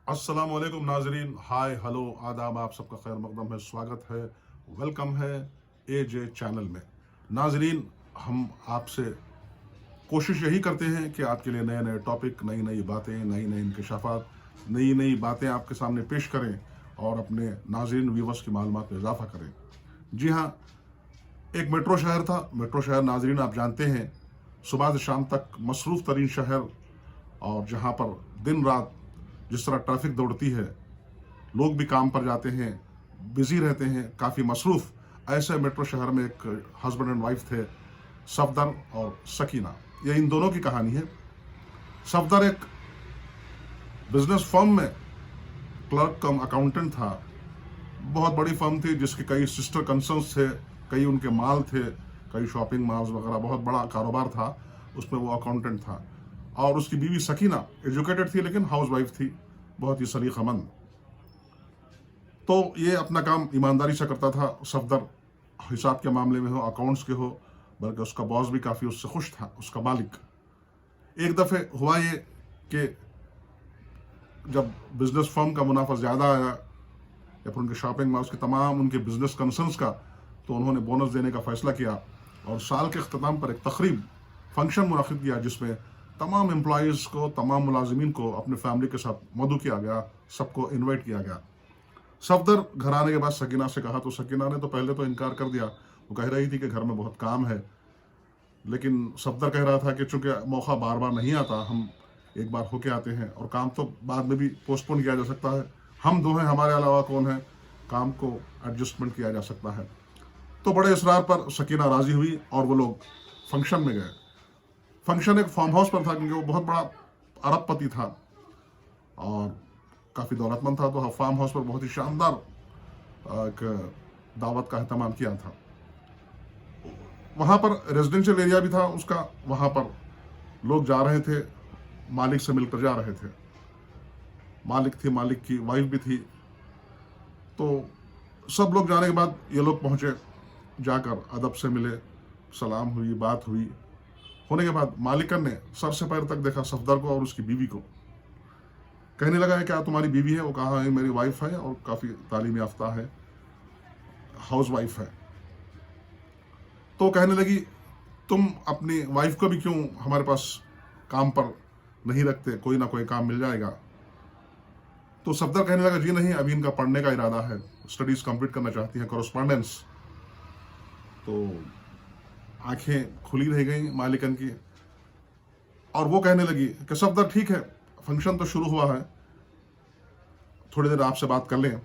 अस्सलाम वालेकुम नाजरीन, हाय हेलो आदाब, आप सबका खैर मकदम है, स्वागत है, वेलकम है AJ चैनल में। नाजरीन, हम आपसे कोशिश यही करते हैं कि आपके लिए नए नए टॉपिक, नई नई बातें, नई नई इंकशाफात, नई नई बातें आपके सामने पेश करें और अपने नाजरीन व्यूवर्स की मालूमात में इजाफा करें। जी हाँ, एक मेट्रो शहर था। मेट्रो शहर नाजरीन आप जानते हैं, सुबह से शाम तक मसरूफ़ तरीन शहर, और जहाँ पर दिन रात जिस तरह ट्रैफिक दौड़ती है, लोग भी काम पर जाते हैं, बिजी रहते हैं, काफ़ी मसरूफ़। ऐसे मेट्रो शहर में एक हस्बैंड एंड वाइफ थे, सफदर और सकीना। ये इन दोनों की कहानी है। सफदर एक बिजनेस फर्म में क्लर्क कम अकाउंटेंट था। बहुत बड़ी फर्म थी जिसके कई सिस्टर कंसर्न्स थे, कई उनके माल थे, कई शॉपिंग मॉल्स वगैरह, बहुत बड़ा कारोबार था। उसमें वो अकाउंटेंट था। और उसकी बीवी सकीना एजुकेटेड थी लेकिन हाउस वाइफ थी, बहुत ही सलीकामंद। तो ये अपना काम ईमानदारी से करता था। सफदर हिसाब के मामले में हो, अकाउंट्स के हो, बल्कि उसका बॉस भी काफ़ी उससे खुश था, उसका मालिक। एक दफ़े हुआ ये कि जब बिजनेस फर्म का मुनाफा ज़्यादा आया, या फिर उनके शॉपिंग मॉल्स के तमाम उनके बिजनेस कंसर्न्स का, तो उन्होंने बोनस देने का फैसला किया और साल के अख्ताम पर एक तकरीब फंक्शन मुनक़िद किया जिसमें तमाम एम्प्लॉयज़ को, तमाम मुलाजिमीन को अपने फैमिली के साथ मदु किया गया, सबको इन्वाइट किया गया। सफदर घर आने के बाद सकीना से कहा तो सकीना ने तो पहले तो इनकार कर दिया। वो कह रही थी कि घर में बहुत काम है, लेकिन सफदर कह रहा था कि चूंकि मौका बार बार नहीं आता, हम एक बार होके आते हैं और काम तो बाद में भी पोस्टपोन किया जा सकता है। हम दो हैं, हमारे अलावा कौन है, काम को एडजस्टमेंट किया जा सकता है। तो बड़े इसरार पर सकीना राजी हुई और वो लोग फंक्शन में गए। फंक्शन एक फार्म हाउस पर था क्योंकि वो बहुत बड़ा अरबपति था और काफ़ी दौलतमंद था। तो फार्म हाउस पर बहुत ही शानदार एक दावत का अहतमाम किया था। वहाँ पर रेजिडेंशियल एरिया भी था उसका, वहाँ पर लोग जा रहे थे, मालिक से मिलकर जा रहे थे। मालिक थी, मालिक की वाइफ भी थी। तो सब लोग जाने के बाद ये लोग पहुँचे, जाकर अदब से मिले, सलाम हुई, बात हुई। होने के बाद मालिकन ने सर से पैर तक देखा सफदर को और उसकी बीवी को। कहने लगा है क्या तुम्हारी बीवी है? वो कहा है मेरी वाइफ है और काफ़ी तालीम याफ्ता है, हाउस वाइफ है। तो कहने लगी तुम अपनी वाइफ को भी क्यों हमारे पास काम पर नहीं रखते, कोई ना कोई काम मिल जाएगा। तो सफदर कहने लगा जी नहीं, अभी इनका पढ़ने का इरादा है, स्टडीज़ कंप्लीट करना चाहती हैं, कॉरेस्पॉन्डेंस। तो आंखें खुली रह गई मालिकन की और वो कहने लगी कि सफदर ठीक है, फंक्शन तो शुरू हुआ है, थोड़ी देर आपसे बात कर लें।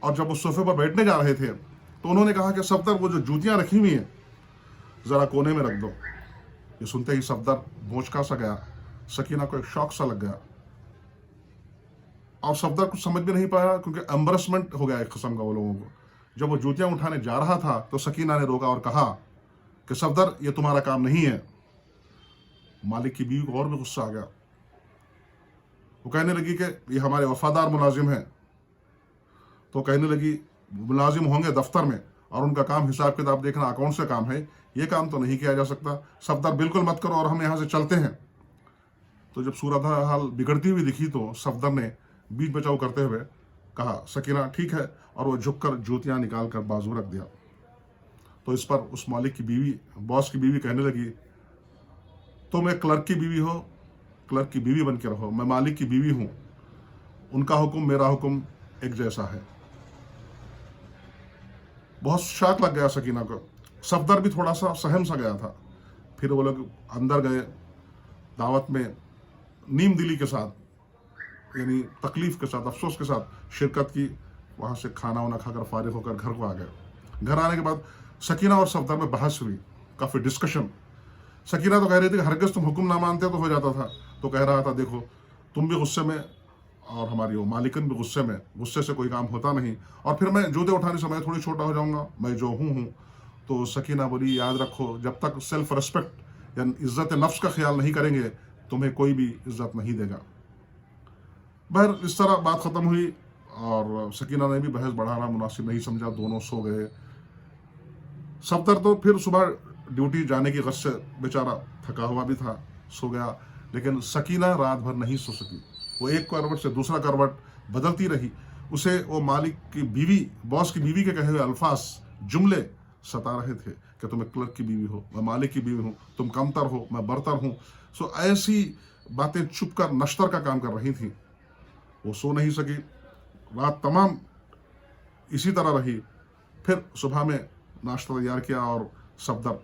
और जब उस सोफे पर बैठने जा रहे थे तो उन्होंने कहा कि सफदर वो जो जूतियां रखी हुई हैं ज़रा कोने में रख दो। ये सुनते ही सफदर भौंचका सा गया, सकीना को एक शौक सा लग गया और सफदर कुछ समझ भी नहीं पाया क्योंकि एम्बरसमेंट हो गया एक किस्म का वो लोगों को। जब वो जूतियां उठाने जा रहा था तो सकीना ने रोका और कहा कि सफदर ये तुम्हारा काम नहीं है। मालिक की बीवी को और भी गुस्सा आ गया। वो कहने लगी कि ये हमारे वफादार मुलाजिम हैं। तो कहने लगी मुलाजिम होंगे दफ्तर में और उनका काम हिसाब किताब देखना, अकाउंट से काम है, ये काम तो नहीं किया जा सकता। सफदर बिल्कुल मत करो और हम यहाँ से चलते हैं। तो जब सूरत हाल बिगड़ती हुई दिखी तो सफदर ने बीच बचाव करते हुए कहा सकीना ठीक है, और वो झुककर जूतियाँ निकाल कर बाजू रख दिया। तो इस पर उस मालिक की बीवी, बॉस की बीवी कहने लगी तुम एक क्लर्क की बीवी हो, क्लर्क की बीवी बन के रहो, मैं मालिक की बीवी हूँ, उनका हुक्म मेरा हुक्म एक जैसा है। बहुत शॉक लग गया सकीना को। सफदर भी थोड़ा सा सहम सा गया था। फिर वो लोग अंदर गए, दावत में नीम दिली के साथ, यानी तकलीफ के साथ, अफसोस के साथ शिरकत की। वहाँ से खाना वाना खाकर फारिग होकर घर को आ गए। घर आने के बाद सकीना और सफदर में बहस हुई, काफ़ी डिस्कशन। सकीना तो कह रही थी कि हरगिज़ तुम हुक्म ना मानते तो हो जाता था। तो कह रहा था देखो तुम भी गुस्से में और हमारी वो मालिकन भी गुस्से में, गुस्से से कोई काम होता नहीं, और फिर मैं जूते उठाने से मैं थोड़ी छोटा हो जाऊंगा, मैं जो हूँ। तो सकीना बोली याद रखो जब तक सेल्फ रिस्पेक्ट या इज्जत नफ्स का ख्याल नहीं करेंगे तुम्हें कोई भी इज्जत नहीं देगा। बहर इस तरह बात ख़त्म हुई और सकीना ने भी बहस बढ़ाना मुनासिब नहीं समझा, दोनों सो गए। सफदर तो फिर सुबह ड्यूटी जाने की गश से बेचारा थका हुआ भी था, सो गया। लेकिन सकीना रात भर नहीं सो सकी। वो एक करवट से दूसरा करवट बदलती रही। उसे वो मालिक की बीवी, बॉस की बीवी के कहे हुए अल्फाज, जुमले सता रहे थे कि तुम एक क्लर्क की बीवी हो, मैं मालिक की बीवी हूँ, तुम कमतर हो, मैं बरतर हूँ। सो ऐसी बातें चुप कर नश्तर का काम कर रही थी। वो सो नहीं सकी, रात तमाम इसी तरह रही। फिर सुबह में नाश्ता तैयार किया और सफदर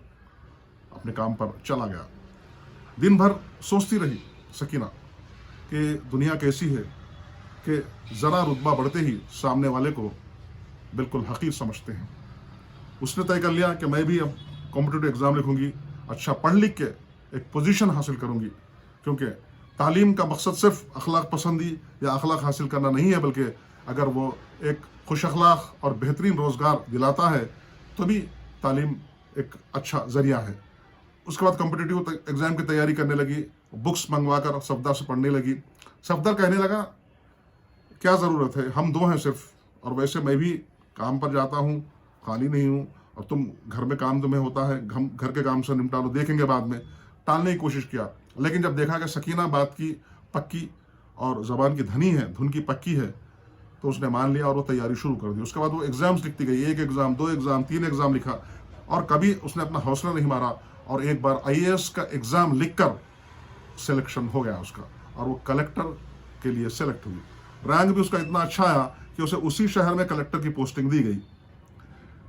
अपने काम पर चला गया। दिन भर सोचती रही सकीना कि दुनिया कैसी है कि ज़रा रुतबा बढ़ते ही सामने वाले को बिल्कुल हकीर समझते हैं। उसने तय कर लिया कि मैं भी अब कॉम्पिटिटिव एग्ज़ाम लिखूंगी, अच्छा पढ़ लिख के एक पोजीशन हासिल करूंगी, क्योंकि तालीम का मकसद सिर्फ अखलाक पसंदी या अखलाक हासिल करना नहीं है, बल्कि अगर वो एक खुश अखलाक और बेहतरीन रोज़गार दिलाता है तो भी तालीम एक अच्छा ज़रिया है। उसके बाद कॉम्पिटिटिव एग्ज़ाम की तैयारी करने लगी, बुक्स मंगवा कर सफदर से पढ़ने लगी। सफदर कहने लगा क्या ज़रूरत है, हम दो हैं सिर्फ, और वैसे मैं भी काम पर जाता हूँ, खाली नहीं हूँ, और तुम घर में काम तुम्हें होता है, हम घर के काम से निपटा लो, देखेंगे बाद में। टालने की कोशिश किया, लेकिन जब देखा कि सकीना बात की पक्की और ज़बान की धनी है, धुन की पक्की है, तो उसने मान लिया और वो तैयारी शुरू कर दी। उसके बाद वो एग्ज़ाम्स लिखती गई, 1 एग्ज़ाम, 2 एग्ज़ाम, 3 एग्ज़ाम लिखा, और कभी उसने अपना हौसला नहीं मारा, और एक बार IAS का एग्ज़ाम लिखकर सिलेक्शन हो गया उसका, और वो कलेक्टर के लिए सेलेक्ट हुई। रैंक भी उसका इतना अच्छा आया कि उसे उसी शहर में कलेक्टर की पोस्टिंग दी गई।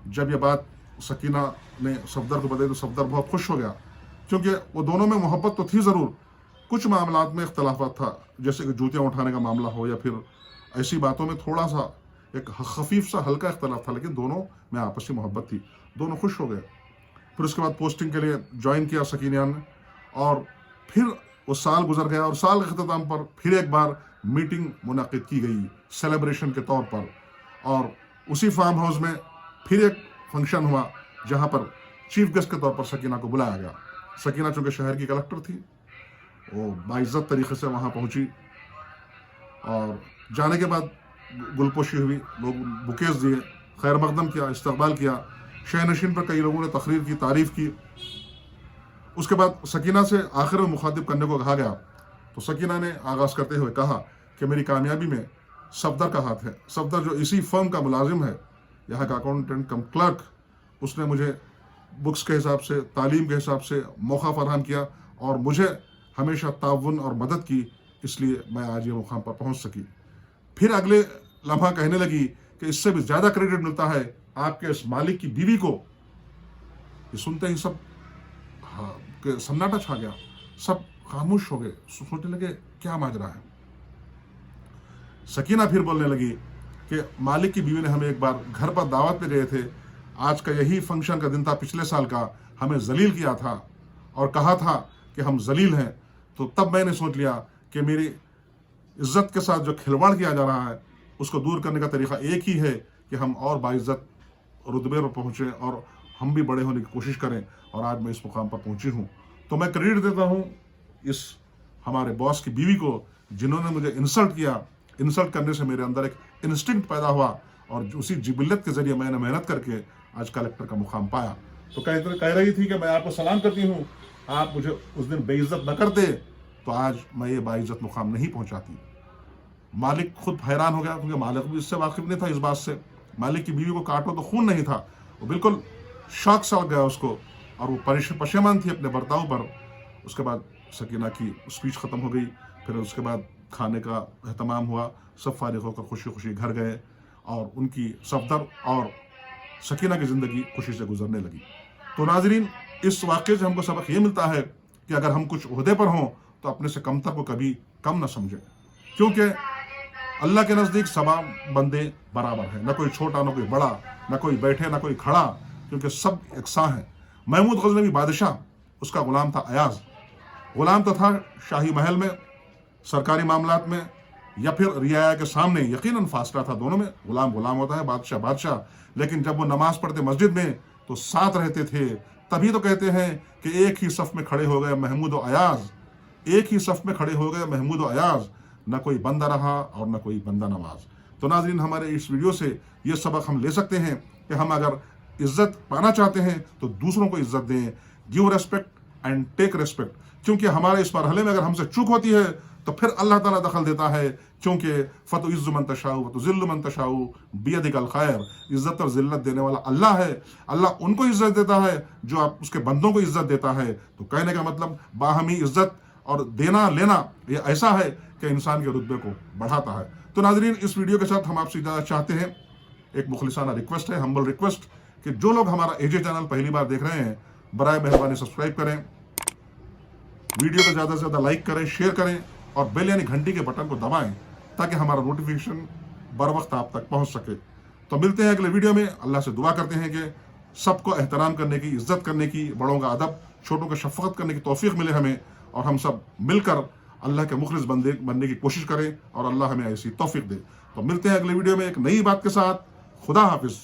जब यह बात सकीना ने सफदर को बताई तो सफदर बहुत खुश हो गया, क्योंकि वो दोनों में मोहब्बत तो थी ज़रूर, कुछ मामलात में इख्तलाफात था, जैसे कि जूतियाँ उठाने का मामला हो या फिर ऐसी बातों में थोड़ा सा एक खफीफ सा हल्का इख्तलाफ था, लेकिन दोनों में आपसी मोहब्बत थी, दोनों खुश हो गए। फिर उसके बाद पोस्टिंग के लिए ज्वाइन किया सकीना ने, और फिर वो साल गुजर गया, और साल के अख्ताम पर फिर एक बार मीटिंग मुनाकिद की गई सेलिब्रेशन के तौर पर, और उसी फार्म हाउस में फिर एक फंक्शन हुआ जहाँ पर चीफ गेस्ट के तौर पर सकीना को बुलाया गया। सकीना चूँकि शहर की कलेक्टर थी, वो बाइज्जत तरीके से वहाँ पहुँची, और जाने के बाद गुलपोशी हुई, लोग बुकेज दिए, खैर मकदम किया, इस्तकबाल किया, शहनशीन पर कई लोगों ने तकरीर की, तारीफ़ की। उसके बाद सकीना से आखिर में मुखातिब करने को कहा गया, तो सकीना ने आगाज़ करते हुए कहा कि मेरी कामयाबी में सफदर का हाथ है। सफदर जो इसी फर्म का मुलाजिम है, यहाँ का अकाउंटेंट कम क्लर्क, उसने मुझे बुक्स के हिसाब से, तालीम के हिसाब से मौका फराहम किया, और मुझे हमेशा ताउन और मदद की, इसलिए मैं आज ये मुकाम पर पहुँच सकी। फिर अगले लम्हा कहने लगी कि इससे भी ज़्यादा क्रेडिट मिलता है आपके इस मालिक की बीवी को। ये सुनते ही सब सन्नाटा छा गया, सब खामोश हो गए, सोचने लगे क्या माजरा है। सकीना फिर बोलने लगी कि मालिक की बीवी ने हमें एक बार घर पर दावत पे गए थे, आज का यही फंक्शन का दिन था पिछले साल का, हमें जलील किया था और कहा था कि हम जलील हैं। तो तब मैंने सोच लिया कि मेरी इज्जत के साथ जो खिलवाड़ किया जा रहा है उसको दूर करने का तरीका एक ही है कि हम और बाइज्जत रुतबे पर पहुँचें और हम भी बड़े होने की कोशिश करें, और आज मैं इस मुकाम पर पहुँची हूँ। तो मैं क्रेडिट देता हूँ इस हमारे बॉस की बीवी को, जिन्होंने मुझे इंसल्ट किया। इंसल्ट करने से मेरे अंदर एक इंस्टिंक्ट पैदा हुआ, और उसी जिबिल्लत के ज़रिए मैंने मेहनत करके आज कलेक्टर का मुकाम पाया। तो कह रही थी कि मैं आपको सलाम करती हूँ, आप मुझे उस दिन बेइज्जत न करते तो आज मैं ये बाइज्जत मुकाम नहीं पहुँचाती। मालिक खुद हैरान हो गया, क्योंकि मालिक भी इससे वाकिफ नहीं था इस बात से। मालिक की बीवी को काटो तो खून नहीं था, वो बिल्कुल शॉक सा गया उसको, और वो पशेमान थी अपने बर्ताव पर। उसके बाद सकीना की स्पीच ख़त्म हो गई, फिर उसके बाद खाने का एहतमाम हुआ, सब फारिग होकर खुशी खुशी घर गए, और उनकी सफदर और सकीना की ज़िंदगी खुशी से गुजरने लगी। तो नाजरीन, इस वाक़े से हमको सबक ये मिलता है कि अगर हम कुछ ओहदे पर हों तो अपने से कमतर को कभी कम न समझें, क्योंकि अल्लाह के नज़दीक सबा बंदे बराबर हैं, न कोई छोटा न कोई बड़ा, न कोई बैठे न कोई खड़ा, क्योंकि सब एकसां हैं। महमूद गज़नवी बादशाह, उसका ग़ुलाम था अयाज़। ग़ुलाम तो था शाही महल में, सरकारी मामलात में, या फिर रियाया के सामने। यकीनन फासला था दोनों में, ग़ुलाम ग़ुलाम होता है, बादशाह बादशाह। लेकिन जब वो नमाज पढ़ते मस्जिद में तो साथ रहते थे। तभी तो कहते हैं कि एक ही सफ़ में खड़े हो गए महमूद और अयाज़, एक ही सफ़ में खड़े हो गए महमूद और अयाज़, न कोई बंदा रहा और न कोई बंदा नवाज। तो नाज़रीन, हमारे इस वीडियो से ये सबक हम ले सकते हैं कि हम अगर इज़्ज़त पाना चाहते हैं तो दूसरों को इज़्ज़त दें, give respect and take respect. क्योंकि हमारे इस मरहले में अगर हमसे चूक होती है تو پھر اللہ تعالیٰ دخل دیتا ہے، چونکہ فتعز من تشاء وتذل من تشاء بیدک الخیر، عزت اور ذلت دینے والا اللہ ہے، اللہ ان کو عزت دیتا ہے جو آپ اس کے بندوں کو عزت دیتا ہے۔ تو کہنے کا مطلب باہمی عزت اور دینا لینا یہ ایسا ہے کہ انسان کے رتبے کو بڑھاتا ہے۔ تو ناظرین، اس ویڈیو کے ساتھ ہم آپ سے اجازت چاہتے ہیں، ایک مخلصانہ ریکویسٹ ہے، ہمبل ریکویسٹ، کہ جو لوگ ہمارا اے جے چینل پہلی بار دیکھ رہے ہیں برائے مہربانی سبسکرائب کریں، ویڈیو کو زیادہ سے زیادہ لائک کریں، شیئر کریں اور بیل یعنی گھنٹی کے بٹن کو دبائیں تاکہ ہمارا نوٹیفیکیشن بر وقت آپ تک پہنچ سکے۔ تو ملتے ہیں اگلے ویڈیو میں۔ اللہ سے دعا کرتے ہیں کہ سب کو احترام کرنے کی، عزت کرنے کی، بڑوں کا ادب، چھوٹوں کا شفقت کرنے کی توفیق ملے ہمیں، اور ہم سب مل کر اللہ کے مخلص بندے بننے کی کوشش کریں اور اللہ ہمیں ایسی توفیق دے۔ تو ملتے ہیں اگلے ویڈیو میں ایک نئی بات کے ساتھ۔ خدا حافظ۔